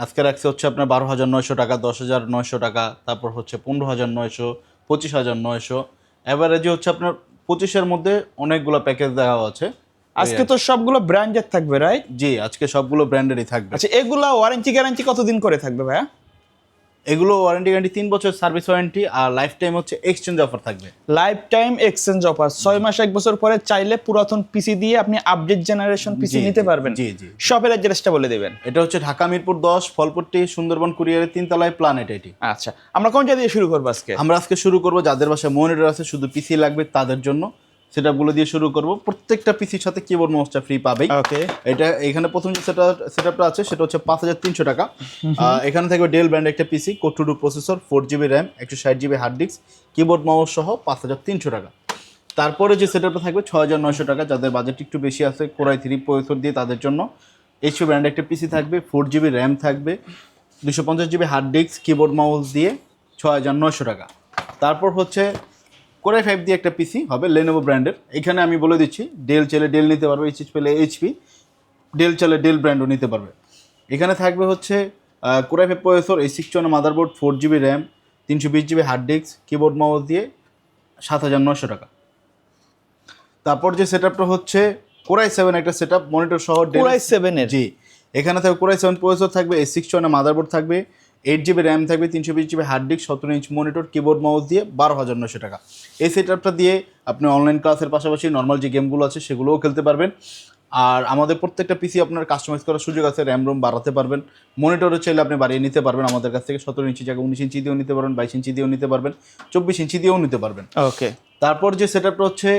আজকে রাখছে হচ্ছে আপনার 12,900 টাকা, 10,900 টাকা, তারপর হচ্ছে 15,900, 25,900, অ্যাভারেজে হচ্ছে আপনার 25-এর মধ্যে অনেকগুলো প্যাকেজ দেওয়া আছে। আজকে তো সবগুলো ব্র্যান্ডেড থাকবে, রাইট? জি, আজকে সবগুলো ব্র্যান্ডেরই থাকবে। আচ্ছা, এগুলা ওয়ারেন্টি গ্যারান্টি কতদিন করে থাকবে ভাইয়া? এগুলো ওয়ারেন্টি গ্যারান্টি 3 বছর সার্ভিস ওয়ারেন্টি, আর লাইফ টাইম হচ্ছে এক্সচেঞ্জ অফার থাকবে। লাইফ টাইম এক্সচেঞ্জ অফার, 6 মাস 1 বছর পরে চাইলে পুরাতন পিসি দিয়ে আপনি আপডেট জেনারেশন পিসি জি, নিতে পারবেন। জি, জি। শপের অ্যাড্রেসটা বলে দেবেন। এটা হচ্ছে ঢাকা মিরপুর 10, ফলপট্টি, সুন্দরবন কুরিয়ারের 3 তলায় প্ল্যানেট এটি। আচ্ছা, আমরা কোনটা দিয়ে শুরু করবো আজকে? আমরা আজকে শুরু করব যাদের বাসায় মনিটর আছে, শুধু পিসি লাগবে তাদের জন্য সেটআপগুলো দিয়ে শুরু করব। প্রত্যেকটা পিসির সাথে কিবোর্ড মাউসটা ফ্রি পাবেই। ওকে, এটা এখানে প্রথম যে সেটআপটা আছে সেটা হচ্ছে 5,300 টাকা। এখানে থাকবে ডেল ব্র্যান্ডের একটা PC, core two duo processor, 4GB RAM, 160GB hard disk, keyboard mouse সহ 5,300 টাকা। তারপরে যে সেটআপটা থাকবে 6,900 টাকা, যাদের বাজেট একটু বেশি আছে, কোর i3 প্রসেসর দিয়ে তাদের জন্য এইচপি ব্র্যান্ডের একটা পিসি থাকবে, 4GB র্যাম থাকবে, 250GB hard disk, keyboard mouse দিয়ে 6,900 টাকা। তারপর হচ্ছে কোর i5 দিয়ে একটা পিসি হবে লেনোভো ব্র্যান্ডের। এখানে আমি বলে দিচ্ছি, ডেল চাইলে ডেল নিতে পারবে, এইচপি পেলে এইচপি, ডেল চাইলে ডেল ব্র্যান্ডও নিতে পারবে। এখানে থাকবে হচ্ছে core i5 processor, A61 motherboard, 4GB RAM, 320GB hard disk, keyboard mouse দিয়ে 7,900 টাকা। তারপর যে সেটআপটা হচ্ছে কোর i7 একটা সেটআপ, মনিটর সহ কোর i7 এর? জি, এখানে থাকবে কোর i7 প্রসেসর থাকবে, A61 মাদারবোর্ড থাকবে, 8GB র্যাম থাকবে, 320GB hard disk, 17 inch monitor, keyboard mouse দিয়ে 12,900 টাকা। এই সেটআপটা দিয়ে আপনি অনলাইন ক্লাসের পাশাপাশি নর্মাল যে গেমগুলো আছে সেগুলোও খেলতে পারবেন। আর আমাদের প্রত্যেকটা পিসি আপনার কাস্টমাইজ করার সুযোগ আছে, র্যাম রোম বাড়াতে পারবেন, মনিটরও চাইলে আপনি বাড়িয়ে নিতে পারবেন আমাদের কাছ থেকে। 17 ইঞ্চি জায়গায় 19 ইঞ্চি দিয়েও নিতে পারবেন, 22 ইঞ্চি দিয়েও নিতে পারবেন, 24 ইঞ্চি দিয়েও নিতে পারবেন। ওকে, তারপর যে সেটআপটা হচ্ছে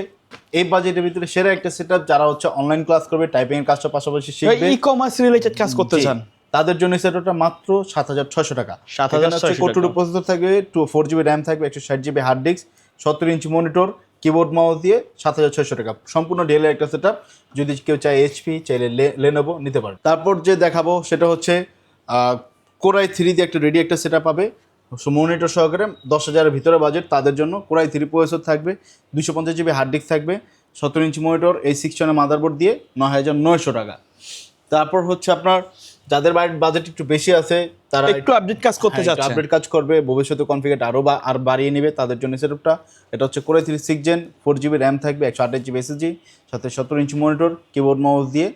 এই বাজেটের ভিতরে সেরা একটা সেটআপ, যারা হচ্ছে অনলাইন ক্লাস করবে, টাইপিং এর কাজটা পাশাপাশি শিখবে, ই কমার্স রিলেটেড কাজ করতে জি, চান, তাদের জন্য সেটআপটা মাত্র 7,600 টাকা। 7,600 কোর টু ডু টাকা। প্রসেসর থাকবে, 4GB র্যাম থাকবে, 160GB hard disk, 17 inch monitor, keyboard mouse দিয়ে 7,600 টাকা। সম্পূর্ণ ডেলের একটা সেটআপ। যদি কেউ চায় এইচপি, চাইলে লেনোভো নিতে পারে। তারপর যে দেখাবো সেটা হচ্ছে কোর i3 দিয়ে একটা রেডি একটা সেটআপ পাবে, মনিটর সহকারে, 10,000-এর ভিতরে বাজেট তাদের জন্য। কোর i3 প্রসেসর থাকবে, 250GB হার্ড ডিস্ক থাকবে, 17 ইঞ্চি মনিটর, A61 মাদারবোর্ড দিয়ে 9,900 টাকা। তারপর হচ্ছে আপনার যাদের বাজেট একটু বেশি আছে, তারা একটু আপডেট কাজ করতে যাচ্ছে, আপডেট কাজ করবে, ভবিষ্যতে কনফিগার আর বাড়িয়ে নেবে, তাদের জন্য সেটআপটা। এটা হচ্ছে core i3 6 Gen, 4GB RAM থাকবে, 128GB এসএসডি, সাথে 17 ইঞ্চি মনিটর, কিবোর্ড মাউস দিয়ে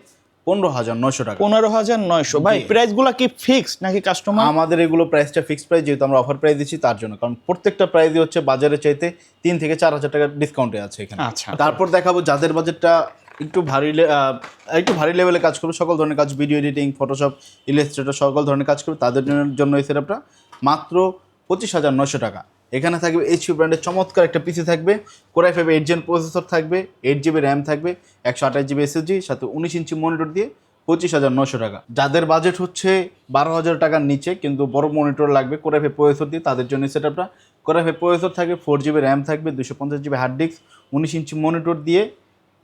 15,900 টাকা। 15,900। ভাই, প্রাইসগুলো কি ফিক্সড নাকি কাস্টমার? আমাদের এগুলো প্রাইসটা ফিক্সড প্রাইস, যেহেতু আমরা অফার প্রাইস দিচ্ছি তার জন্য, কারণ প্রত্যেকটা প্রাইসই হচ্ছে বাজারে চাইতে 3 থেকে 4,000 টাকা ডিসকাউন্টে আছে এখানে। আচ্ছা, তারপর দেখাবো যাদের বাজেটটা একটু ভারী লেভেলে কাজ করবে, সকল ধরনের কাজ, ভিডিও এডিটিং, ফটোশপ, ইলাস্ট্রেটর, সকল ধরনের কাজ করবে, তাদের জন্য এই সেটআপটা মাত্র 25,900 টাকা। এখানে থাকবে এইচপি ব্র্যান্ডের চমৎকার একটা পিসি থাকবে, কোর i5 8 Gen প্রসেসর থাকবে, 8GB র্যাম থাকবে, 128GB এসএসডি, সাথে 19 ইঞ্চি মনিটর দিয়ে 25,900 টাকা। যাদের বাজেট হচ্ছে 12,000 টাকার নিচে কিন্তু বড় মনিটর লাগবে কোর i5 প্রসেসর দিয়ে, তাদের জন্য সেটআপটা। কোর i5 প্রসেসর থাকবে, 4GB র্যাম থাকবে, 250GB hard disk, 19 inch monitor দিয়ে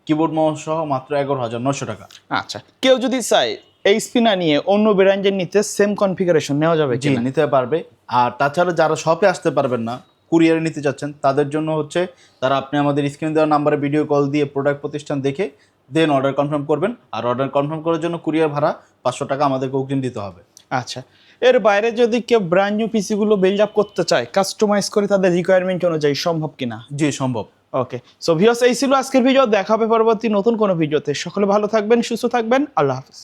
কিবোর্ড মাউস সহ মাত্র 11,900 টাকা। আচ্ছা, কেউ যদি চায় এইচপি না নিয়ে অন্য ব্র্যান্ডের নিতে, সেম কনফিগারেশন নেওয়া যাবে জি, কি? নিতে পারবে। আর তাছাড়া যারা শপে আসতে পারবেন না, কুরিয়ারে নিতে চাচ্ছেন, তাদের জন্য হচ্ছে তারা আপনি আমাদের স্ক্রিনে দেওয়া নাম্বারে ভিডিও কল দিয়ে প্রোডাক্ট প্রতিষ্ঠান দেখে দেন অর্ডার কনফার্ম করবেন। আর অর্ডার কনফার্ম করার জন্য কুরিয়ার ভাড়া 500 টাকা আমাদেরকে অগ্রিম দিতে হবে। আচ্ছা, এর বাইরে যদি কেউ ব্র্যান্ড নিউ পিসিগুলো বিল্ড আপ করতে চায়, কাস্টমাইজ করে তাদের রিকোয়ারমেন্ট অনুযায়ী, সম্ভব কিনা? জি, সম্ভব। ওকে, সো ভিউয়ার্স, এই ছিল আজকের ভিডিও। দেখা হবে পরবর্তী নতুন কোনো ভিডিওতে। সকলে ভালো থাকবেন, সুস্থ থাকবেন, আল্লাহ হাফেজ।